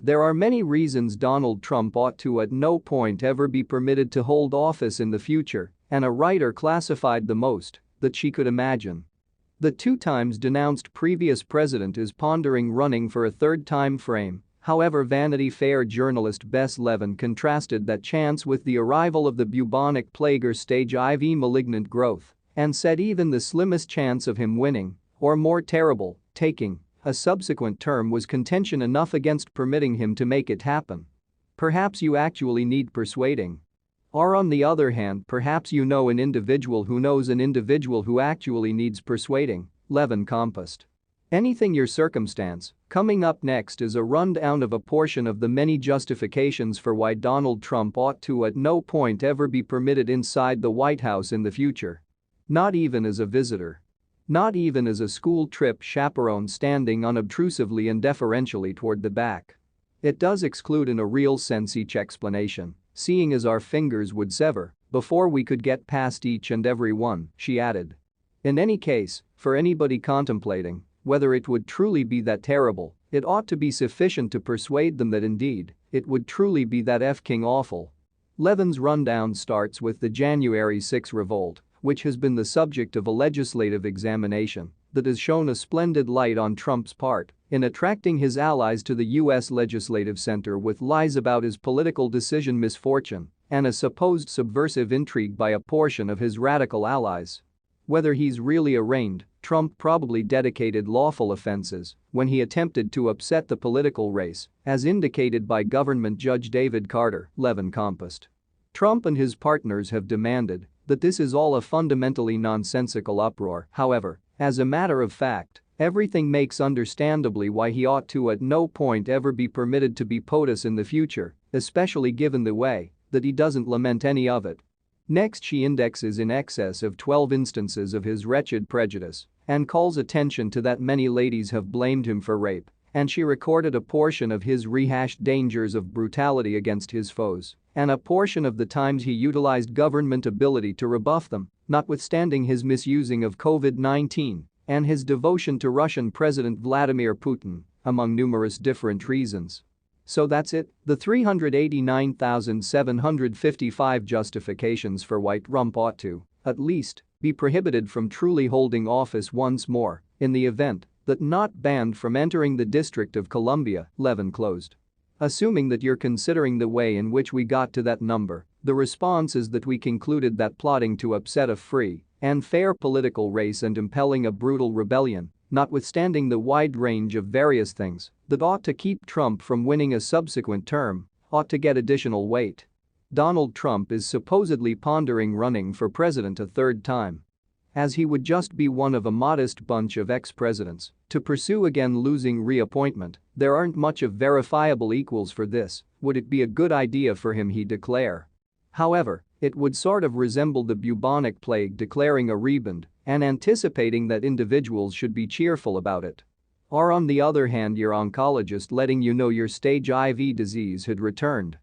There are many reasons Donald Trump ought to at no point ever be permitted to hold office in the future, and a writer classified the most that she could imagine. The 2 times denounced previous president is pondering running for a third time frame. However, Vanity Fair journalist Bess Levin contrasted that chance with the arrival of the bubonic plague or stage IV malignant growth and said even the slimmest chance of him winning, or more terrible, taking a subsequent term was contention enough against permitting him to make it happen. Perhaps you actually need persuading. Or on the other hand, perhaps you know an individual who knows an individual who actually needs persuading, Levin compassed. Anything your circumstance. Coming up next is a rundown of a portion of the many justifications for why Donald Trump ought to at no point ever be permitted inside the White House in the future. Not even as a visitor. Not even as a school trip chaperone standing unobtrusively and deferentially toward the back. It does exclude in a real sense each explanation, seeing as our fingers would sever before we could get past each and every one, she added. In any case, for anybody contemplating whether it would truly be that terrible, it ought to be sufficient to persuade them that indeed, it would truly be that f***ing awful. Levin's rundown starts with the January 6 revolt, which has been the subject of a legislative examination that has shown a splendid light on Trump's part in attracting his allies to the U.S. legislative center with lies about his political decision misfortune and a supposed subversive intrigue by a portion of his radical allies. Whether he's really arraigned, Trump probably dedicated lawful offenses when he attempted to upset the political race, as indicated by government judge David Carter, Levin compassed. Trump and his partners have demanded that this is all a fundamentally nonsensical uproar. However, as a matter of fact, everything makes understandably why he ought to at no point ever be permitted to be POTUS in the future, especially given the way that he doesn't lament any of it. Next, she indexes in excess of 12 instances of his wretched prejudice and calls attention to that many ladies have blamed him for rape, and she recorded a portion of his rehashed dangers of brutality against his foes and a portion of the times he utilized government ability to rebuff them, notwithstanding his misusing of COVID-19 and his devotion to Russian President Vladimir Putin, among numerous different reasons. So that's it, the 389,755 justifications for why Trump ought to, at least, be prohibited from truly holding office once more, in the event that not banned from entering the District of Columbia, Levin closed. Assuming that you're considering the way in which we got to that number, the response is that we concluded that plotting to upset a free and fair political race and impelling a brutal rebellion, notwithstanding the wide range of various things that ought to keep Trump from winning a subsequent term, ought to get additional weight. Donald Trump is supposedly pondering running for president a third time. As he would just be one of a modest bunch of ex-presidents to pursue again losing reappointment, there aren't much of verifiable equals for this. Would it be a good idea for him, he declare. However, it would sort of resemble the bubonic plague declaring a rebound and anticipating that individuals should be cheerful about it. Or on the other hand, your oncologist letting you know your stage IV disease had returned.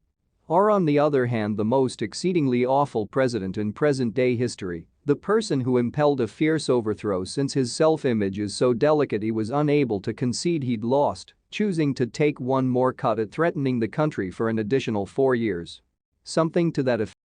Or on the other hand, the most exceedingly awful president in present-day history, the person who impelled a fierce overthrow since his self-image is so delicate he was unable to concede he'd lost, choosing to take one more cut at threatening the country for an additional 4 years. Something to that effect.